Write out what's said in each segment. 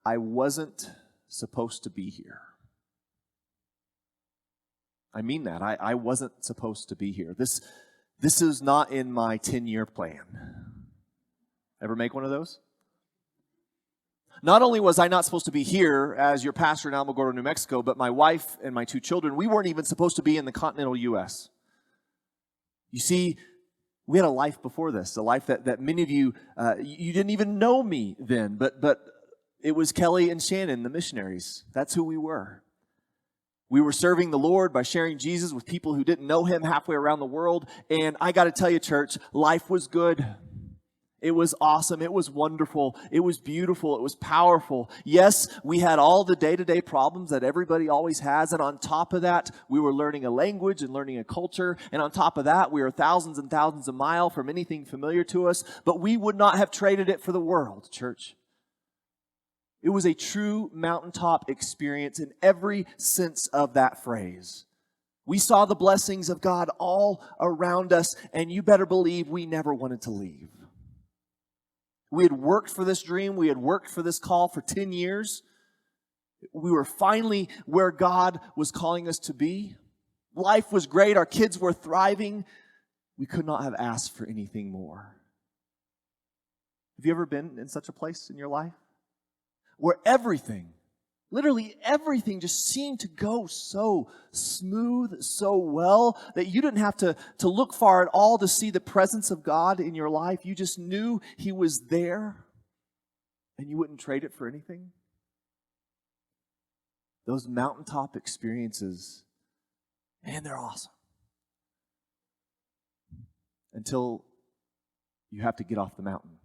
I wasn't supposed to be here. I mean that. I wasn't supposed to be here. This is not in my 10-year plan. Ever make one of those? Not only was I not supposed to be here as your pastor in Alamogordo, New Mexico, but my wife and my 2 children, we weren't even supposed to be in the continental U.S. You see, we had a life before this, a life that many of you, you didn't even know me then, but it was Kelly and Shannon, the missionaries. That's who we were. We were serving the Lord by sharing Jesus with people who didn't know Him halfway around the world. And I got to tell you, church, life was good. It was awesome. It was wonderful. It was beautiful. It was powerful. Yes, we had all the day-to-day problems that everybody always has. And on top of that, we were learning a language and learning a culture. And on top of that, we were thousands and thousands of miles from anything familiar to us. But we would not have traded it for the world, church. It was a true mountaintop experience in every sense of that phrase. We saw the blessings of God all around us, and you better believe we never wanted to leave. We had worked for this dream. We had worked for this call for 10 years. We were finally where God was calling us to be. Life was great. Our kids were thriving. We could not have asked for anything more. Have you ever been in such a place in your life? Where everything, literally everything just seemed to go so smooth, so well, that you didn't have to look far at all to see the presence of God in your life. You just knew He was there, and you wouldn't trade it for anything. Those mountaintop experiences, man, they're awesome. Until you have to get off the mountain.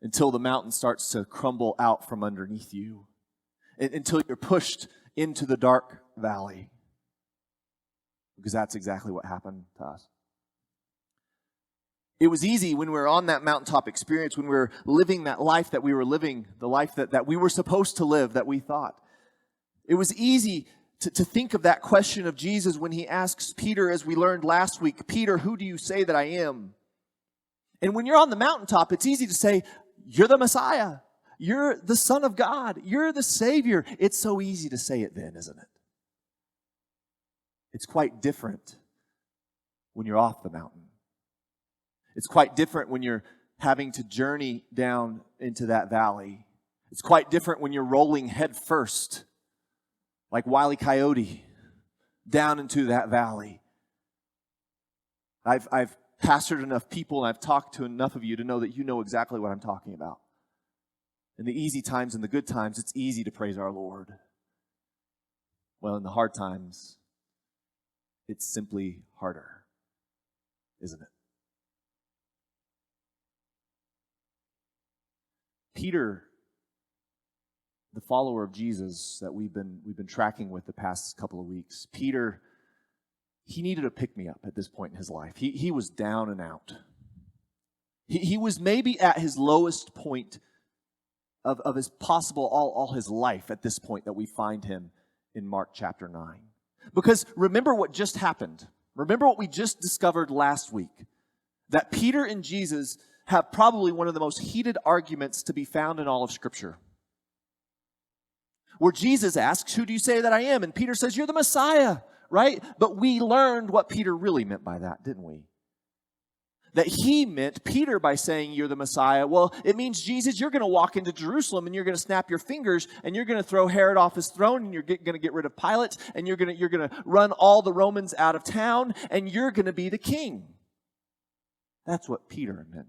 Until the mountain starts to crumble out from underneath you. Until you're pushed into the dark valley. Because that's exactly what happened to us. It was easy when we were on that mountaintop experience, when we were living that life that we were living, the life that we were supposed to live, that we thought. It was easy to think of that question of Jesus when He asks Peter, as we learned last week, Peter, who do you say that I am? And when you're on the mountaintop, it's easy to say, you're the Messiah. You're the Son of God. You're the Savior. It's so easy to say it then, isn't it? It's quite different when you're off the mountain. It's quite different when you're having to journey down into that valley. It's quite different when you're rolling head first, like Wile E. Coyote, down into that valley. I've pastored enough people, and I've talked to enough of you to know that you know exactly what I'm talking about. In the easy times and the good times, it's easy to praise our Lord. Well, in the hard times, it's simply harder, isn't it? Peter, the follower of Jesus that we've been tracking with the past couple of weeks, Peter, he needed a pick-me-up at this point in his life. He was down and out. He was maybe at his lowest point of his possible all his life at this point that we find him in Mark chapter 9. Because remember what just happened. Remember what we just discovered last week. That Peter and Jesus have probably one of the most heated arguments to be found in all of Scripture. Where Jesus asks, who do you say that I am? And Peter says, you're the Messiah. Right? But we learned what Peter really meant by that, didn't we? That he meant Peter by saying you're the Messiah. Well, it means, Jesus, you're going to walk into Jerusalem and you're going to snap your fingers and you're going to throw Herod off his throne and you're going to get rid of Pilate and you're going to run all the Romans out of town and you're going to be the king. That's what Peter meant.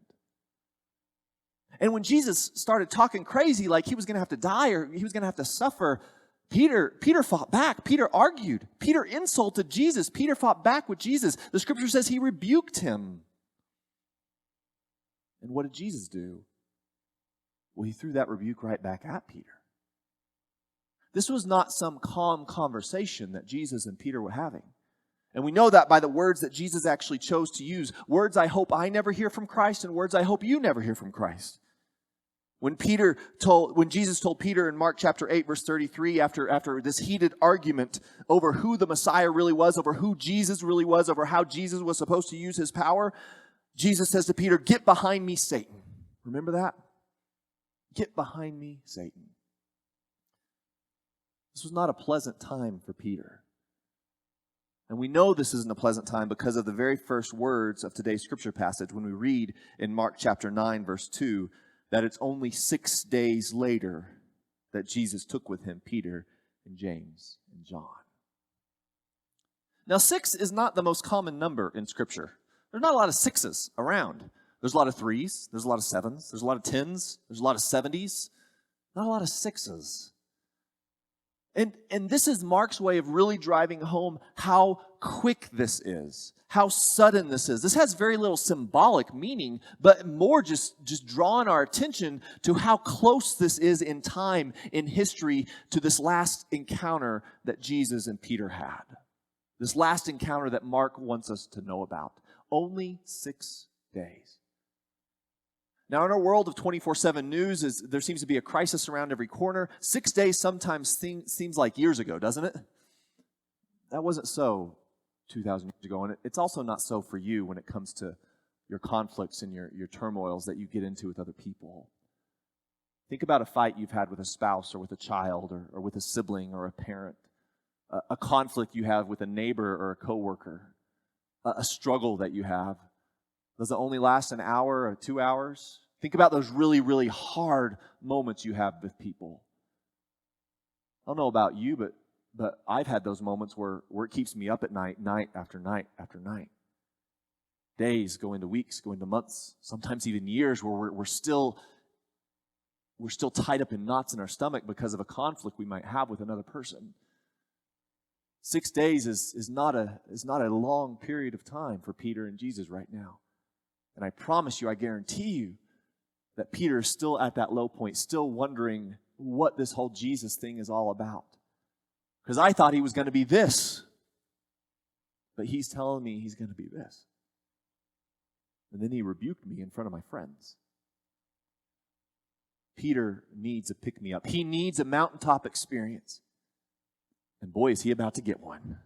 And when Jesus started talking crazy like he was going to have to die or he was going to have to suffer, Peter fought back. Peter argued. Peter insulted Jesus. Peter fought back with Jesus. The Scripture says he rebuked him. And what did Jesus do? Well, He threw that rebuke right back at Peter. This was not some calm conversation that Jesus and Peter were having. And we know that by the words that Jesus actually chose to use. Words I hope I never hear from Christ and words I hope you never hear from Christ. When Jesus told Peter in Mark chapter 8, verse 33, after this heated argument over who the Messiah really was, over who Jesus really was, over how Jesus was supposed to use His power, Jesus says to Peter, get behind me, Satan. Remember that? Get behind me, Satan. This was not a pleasant time for Peter. And we know this isn't a pleasant time because of the very first words of today's scripture passage when we read in Mark chapter 9, verse 2, that it's only 6 days later that Jesus took with him Peter and James and John. Now, 6 is not the most common number in Scripture. There's not a lot of 6s around. There's a lot of 3s, there's a lot of 7s, there's a lot of 10s, there's a lot of 70s, not a lot of 6s. And this is Mark's way of really driving home how quick this is, how sudden this is. This has very little symbolic meaning, but more just drawing our attention to how close this is in time, in history, to this last encounter that Jesus and Peter had. This last encounter that Mark wants us to know about. Only 6 days. Now, in our world of 24/7 news, there seems to be a crisis around every corner. 6 days sometimes seems like years ago, doesn't it? That wasn't so 2,000 years ago, and it's also not so for you when it comes to your conflicts and your turmoils that you get into with other people. Think about a fight you've had with a spouse or with a child or with a sibling or a parent, a conflict you have with a neighbor or a coworker, a struggle that you have. Does it only last an hour or 2 hours? Think about those really, really hard moments you have with people. I don't know about you, but I've had those moments where it keeps me up at night after night after night. Days go into weeks, go into months, sometimes even years where we're still tied up in knots in our stomach because of a conflict we might have with another person. 6 days is not a long period of time for Peter and Jesus right now. And I promise you, I guarantee you, that Peter is still at that low point, still wondering what this whole Jesus thing is all about. Because I thought he was going to be this, but he's telling me he's going to be this. And then he rebuked me in front of my friends. Peter needs a pick-me-up. He needs a mountaintop experience. And boy, is he about to get one.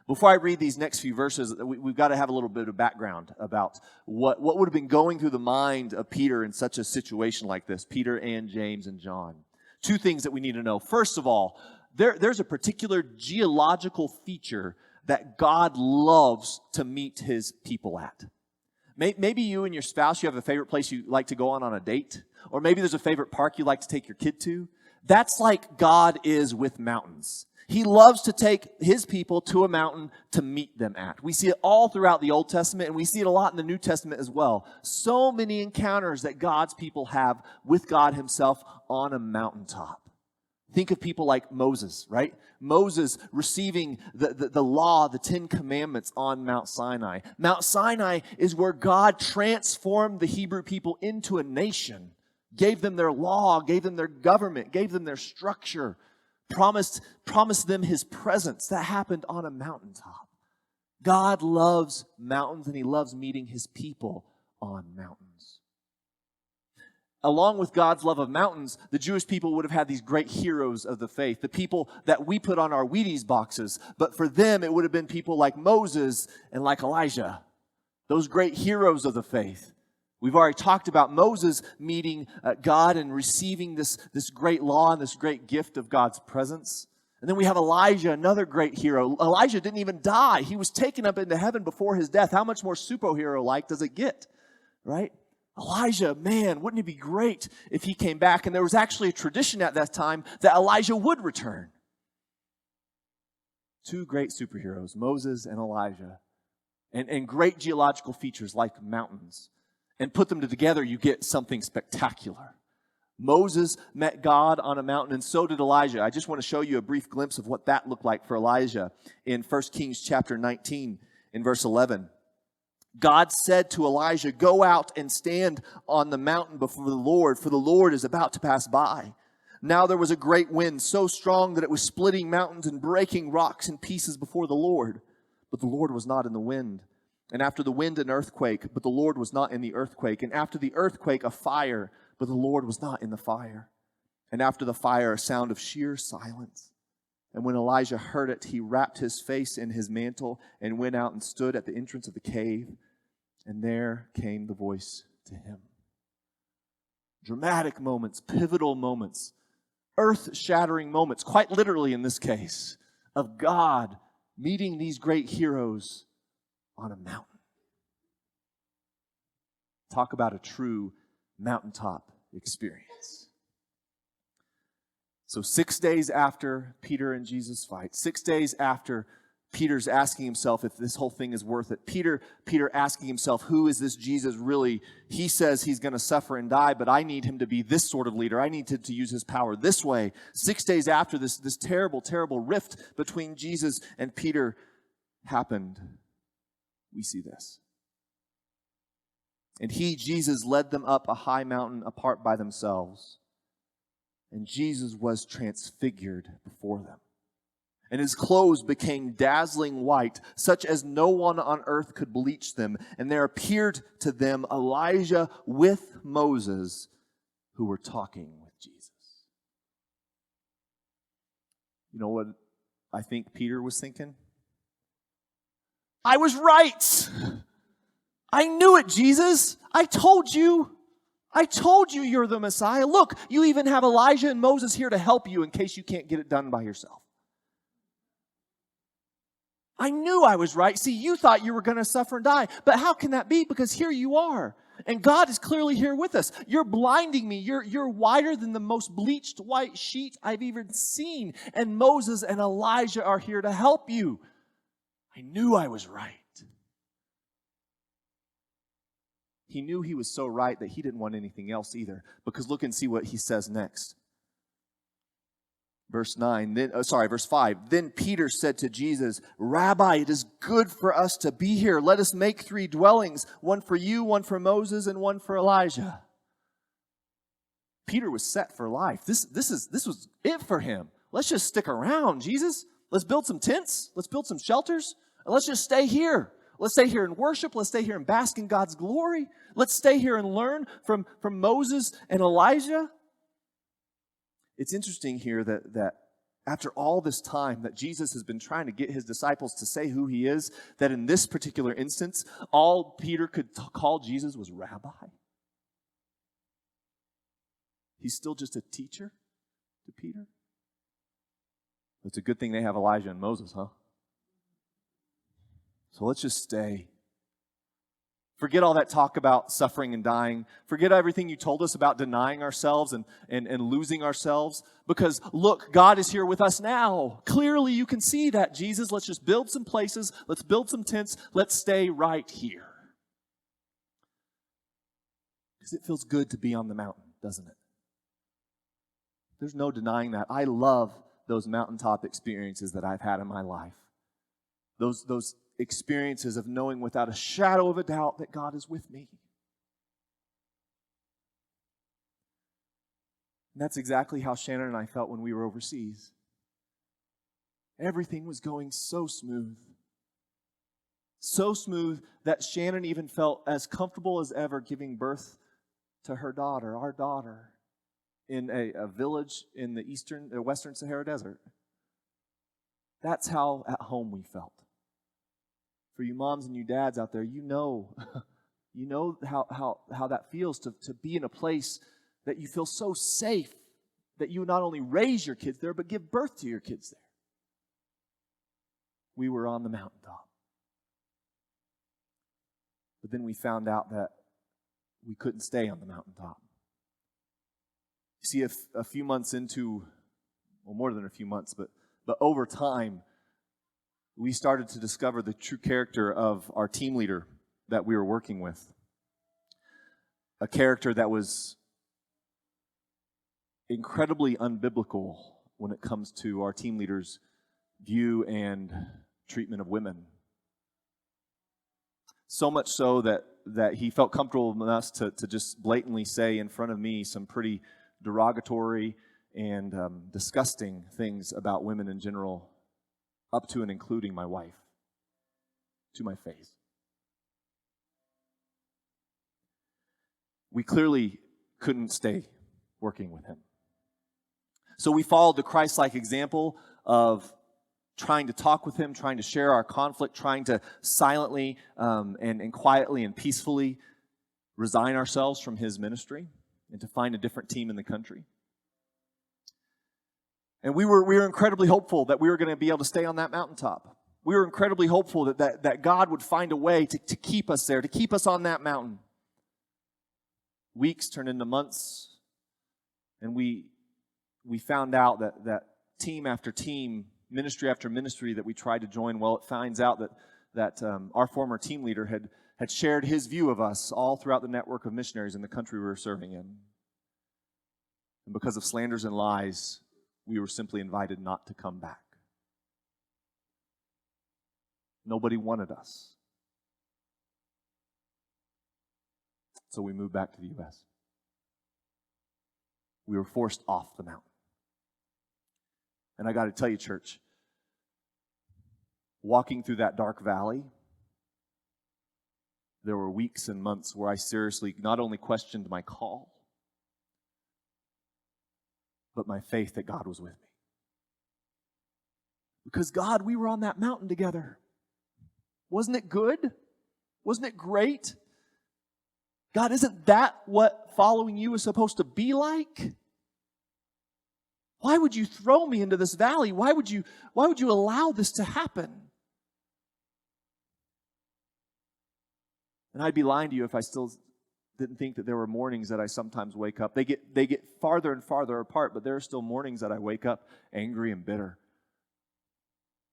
Before I read these next few verses, we've got to have a little bit of background about what would have been going through the mind of Peter in such a situation like this, Peter and James and John. Two things that we need to know. First of all, there's a particular geological feature that God loves to meet his people at. Maybe you and your spouse, you have a favorite place you like to go on a date, or maybe there's a favorite park you like to take your kid to. That's like God is with mountains. He loves to take his people to a mountain to meet them at. We see it all throughout the Old Testament, and we see it a lot in the New Testament as well. So many encounters that God's people have with God himself on a mountaintop. Think of people like Moses, right? Moses receiving the law, the 10 Commandments on Mount Sinai. Mount Sinai is where God transformed the Hebrew people into a nation, gave them their law, gave them their government, gave them their structure, promised them his presence. That happened on a mountaintop. God loves mountains, and he loves meeting his people on mountains. Along with God's love of mountains, the Jewish people would have had these great heroes of the faith, the people that we put on our Wheaties boxes. But for them, it would have been people like Moses and like Elijah, those great heroes of the faith. We've already talked about Moses meeting God and receiving this great law and this great gift of God's presence. And then we have Elijah, another great hero. Elijah didn't even die. He was taken up into heaven before his death. How much more superhero-like does it get, right? Elijah, man, wouldn't it be great if he came back? And there was actually a tradition at that time that Elijah would return. Two great superheroes, Moses and Elijah, and great geological features like mountains. And put them together, you get something spectacular. Moses met God on a mountain, and so did Elijah. I just want to show you a brief glimpse of what that looked like for Elijah in 1 Kings chapter 19, in verse 11. God said to Elijah, "Go out and stand on the mountain before the Lord, for the Lord is about to pass by." Now there was a great wind, so strong that it was splitting mountains and breaking rocks in pieces before the Lord. But the Lord was not in the wind. And after the wind, an earthquake, but the Lord was not in the earthquake. And after the earthquake, a fire, but the Lord was not in the fire. And after the fire, a sound of sheer silence. And when Elijah heard it, he wrapped his face in his mantle and went out and stood at the entrance of the cave. And there came the voice to him, dramatic moments, pivotal moments, earth-shattering moments, quite literally in this case, of God meeting these great heroes on a mountain. Talk about a true mountaintop experience. So 6 days after Peter and Jesus fight, 6 days after Peter's asking himself if this whole thing is worth it, Peter asking himself, who is this Jesus really? He says he's going to suffer and die, but I need him to be this sort of leader. I need to use his power this way. 6 days after this terrible, terrible rift between Jesus and Peter happened, we see this. And he, Jesus, led them up a high mountain apart by themselves. And Jesus was transfigured before them. And his clothes became dazzling white, such as no one on earth could bleach them. And there appeared to them Elijah with Moses, who were talking with Jesus. You know what I think Peter was thinking? I was right. I knew it, Jesus. I told you you're the Messiah. Look, you even have Elijah and Moses here to help you in case you can't get it done by yourself. I knew I was right. See, you thought you were going to suffer and die. But how can that be? Because here you are. And God is clearly here with us. You're blinding me. You're whiter than the most bleached white sheet I've even seen. And Moses and Elijah are here to help you. I knew I was right. He knew he was so right that he didn't want anything else either. Because look and see what he says next. Verse 5. Then Peter said to Jesus, Rabbi, it is good for us to be here. Let us make 3 dwellings, one for you, one for Moses, and one for Elijah. Peter was set for life. This was it for him. Let's just stick around, Jesus. Let's build some tents. Let's build some shelters. And let's just stay here. Let's stay here and worship. Let's stay here and bask in God's glory. Let's stay here and learn from Moses and Elijah. It's interesting here that after all this time that Jesus has been trying to get his disciples to say who he is, that in this particular instance, all Peter could call Jesus was Rabbi. He's still just a teacher to Peter. It's a good thing they have Elijah and Moses, huh? So let's just stay. Forget all that talk about suffering and dying. Forget everything you told us about denying ourselves and losing ourselves. Because look, God is here with us now. Clearly you can see that, Jesus. Let's just build some places. Let's build some tents. Let's stay right here. Because it feels good to be on the mountain, doesn't it? There's no denying that. I love those mountaintop experiences that I've had in my life. Those experiences of knowing without a shadow of a doubt that God is with me. And that's exactly how Shannon and I felt when we were overseas. Everything was going so smooth. So smooth that Shannon even felt as comfortable as ever giving birth to her daughter, our daughter, in a village in the Western Sahara Desert. That's how at home we felt. For you moms and you dads out there, you know how that feels to be in a place that you feel so safe that you not only raise your kids there, but give birth to your kids there. We were on the mountaintop. But then we found out that we couldn't stay on the mountaintop. You see, a few months into, well, more than a few months, but over time, we started to discover the true character of our team leader that we were working with. A character that was incredibly unbiblical when it comes to our team leader's view and treatment of women. So much so that he felt comfortable enough to just blatantly say in front of me some pretty derogatory and disgusting things about women in general, up to and including my wife, to my face. We clearly couldn't stay working with him. So we followed the Christ-like example of trying to talk with him, trying to share our conflict, trying to silently and quietly and peacefully resign ourselves from his ministry. and to find a different team in the country. And we were incredibly hopeful that we were going to be able to stay on that mountaintop. We were incredibly hopeful that God would find a way to keep us there, to keep us on that mountain. Weeks turned into months, and we found out that team after team, ministry after ministry that we tried to join, well, it finds out that our former team leader had shared his view of us all throughout the network of missionaries in the country we were serving in. And because of slanders and lies, we were simply invited not to come back. Nobody wanted us. So we moved back to the U.S. We were forced off the mountain. And I got to tell you, church, walking through that dark valley, there were weeks and months where I seriously not only questioned my call, but my faith that God was with me. Because God, we were on that mountain together. Wasn't it good? Wasn't it great? God, isn't that what following you is supposed to be like? Why would you throw me into this valley? Why would you allow this to happen? And I'd be lying to you if I still didn't think that there were mornings that I sometimes wake up. They get farther and farther apart, but there are still mornings that I wake up angry and bitter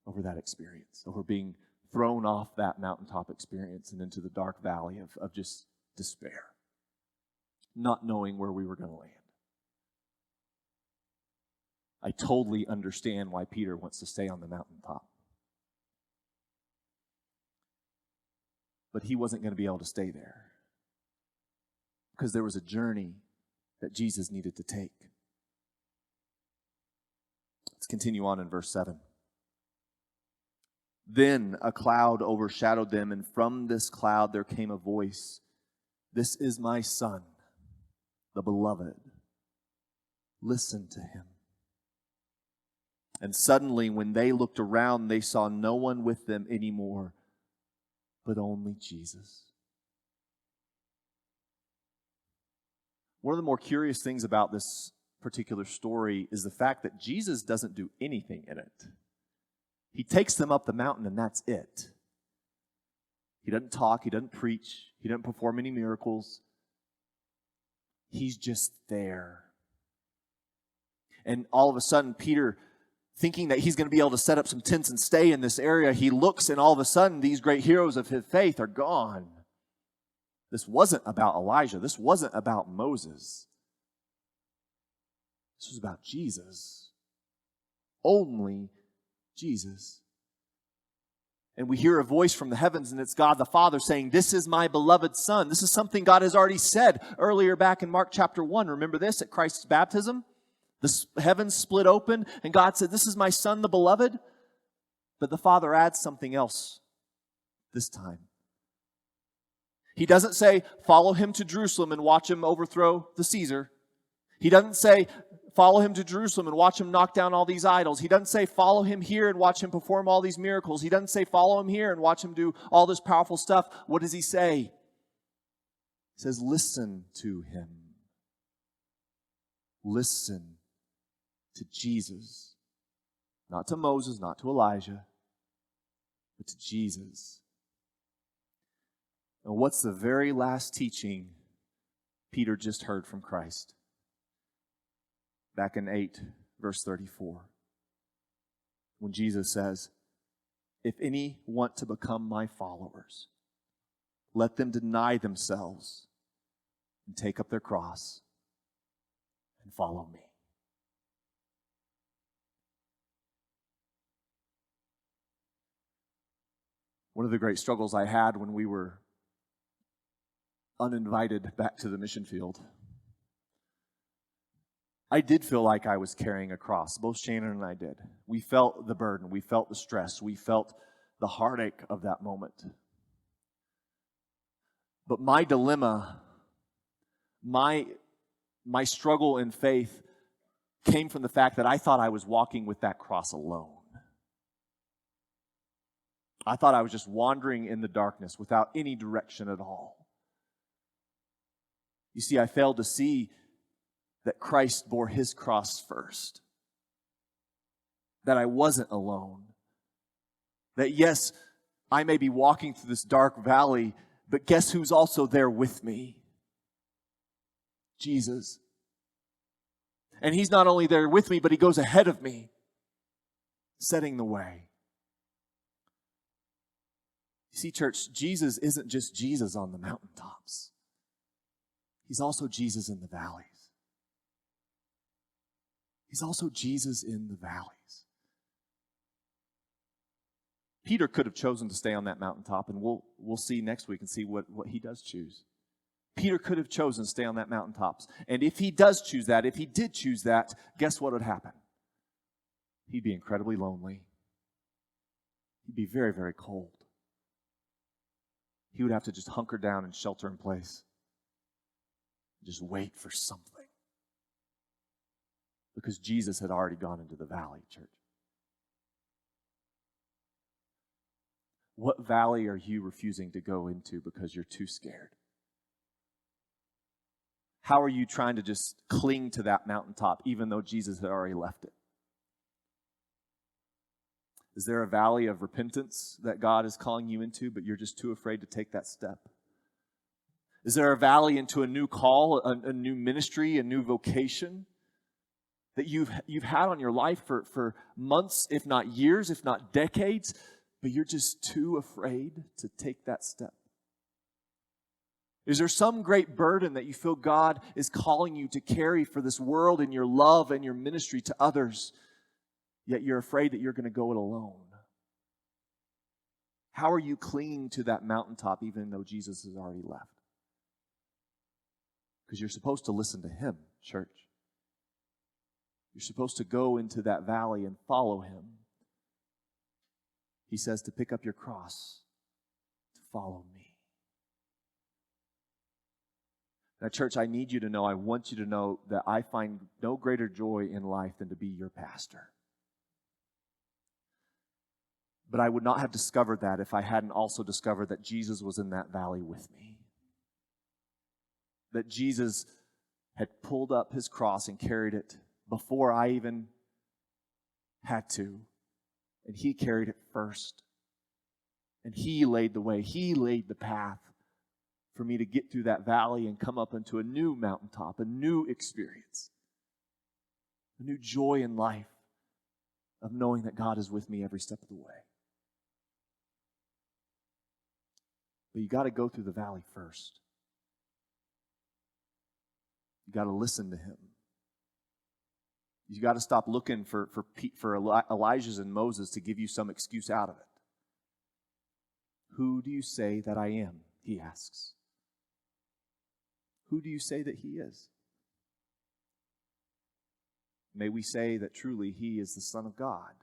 over that experience, over being thrown off that mountaintop experience and into the dark valley of just despair, not knowing where we were going to land. I totally understand why Peter wants to stay on the mountaintop. But he wasn't going to be able to stay there because there was a journey that Jesus needed to take. Let's continue on in verse 7. Then a cloud overshadowed them, and from this cloud there came a voice, "This is my Son, the beloved. Listen to him." And suddenly, when they looked around, they saw no one with them anymore, but only Jesus. One of the more curious things about this particular story is the fact that Jesus doesn't do anything in it. He takes them up the mountain, and that's it. He doesn't talk, he doesn't preach, he doesn't perform any miracles. He's just there. And all of a sudden, Peter, thinking that he's going to be able to set up some tents and stay in this area, he looks, and all of a sudden, these great heroes of his faith are gone. This wasn't about Elijah. This wasn't about Moses. This was about Jesus. Only Jesus. And we hear a voice from the heavens, and it's God the Father saying, "This is my beloved Son." This is something God has already said earlier back in Mark chapter 1. Remember this at Christ's baptism? The heavens split open, and God said, "This is my Son, the beloved." But the Father adds something else this time. He doesn't say, "Follow him to Jerusalem and watch him overthrow the Caesar." He doesn't say, "Follow him to Jerusalem and watch him knock down all these idols." He doesn't say, "Follow him here and watch him perform all these miracles." He doesn't say, "Follow him here and watch him do all this powerful stuff." What does he say? He says, "Listen to him." Listen to Jesus. Not to Moses, not to Elijah, but to Jesus. And what's the very last teaching Peter just heard from Christ? Back in 8, verse 34. When Jesus says, "If any want to become my followers, let them deny themselves and take up their cross and follow me." One of the great struggles I had when we were uninvited back to the mission field, I did feel like I was carrying a cross. Both Shannon and I did. We felt the burden. We felt the stress. We felt the heartache of that moment. But my dilemma, my struggle in faith came from the fact that I thought I was walking with that cross alone. I thought I was just wandering in the darkness without any direction at all. You see, I failed to see that Christ bore his cross first. That I wasn't alone. That yes, I may be walking through this dark valley, but guess who's also there with me? Jesus. And he's not only there with me, but he goes ahead of me, setting the way. You see, church, Jesus isn't just Jesus on the mountaintops. He's also Jesus in the valleys. He's also Jesus in the valleys. Peter could have chosen to stay on that mountaintop, and we'll see next week and see what he does choose. Peter could have chosen to stay on that mountaintops. And if he does choose that, if he did choose that, guess what would happen? He'd be incredibly lonely. He'd be very, very cold. He would have to just hunker down and shelter in place. Just wait for something. Because Jesus had already gone into the valley, church. What valley are you refusing to go into because you're too scared? How are you trying to just cling to that mountaintop even though Jesus had already left it? Is there a valley of repentance that God is calling you into, but you're just too afraid to take that step? Is there a valley into a new call, a new ministry, a new vocation that you've had on your life for months, if not years, if not decades, but you're just too afraid to take that step? Is there some great burden that you feel God is calling you to carry for this world in your love and your ministry to others, yet you're afraid that you're going to go it alone? How are you clinging to that mountaintop even though Jesus has already left? Because you're supposed to listen to him, church. You're supposed to go into that valley and follow him. He says to pick up your cross, to follow me. Now, church, I need you to know, I want you to know that I find no greater joy in life than to be your pastor. But I would not have discovered that if I hadn't also discovered that Jesus was in that valley with me. That Jesus had pulled up his cross and carried it before I even had to. And he carried it first. And he laid the way. He laid the path for me to get through that valley and come up into a new mountaintop, a new experience, a new joy in life of knowing that God is with me every step of the way. But you got to go through the valley first. You got to listen to him. You got to stop looking for Elijah's and Moses to give you some excuse out of it. Who do you say that I am? He asks. Who do you say that he is? May we say that truly he is the Son of God.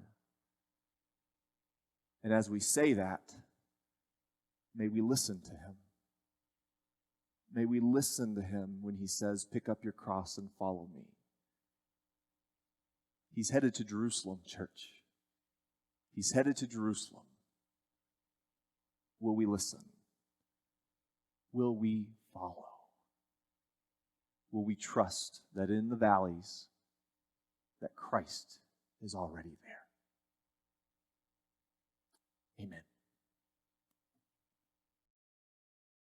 And as we say that, may we listen to him. May we listen to him when he says, pick up your cross and follow me. He's headed to Jerusalem, church. He's headed to Jerusalem. Will we listen? Will we follow? Will we trust that in the valleys that Christ is already there? Amen.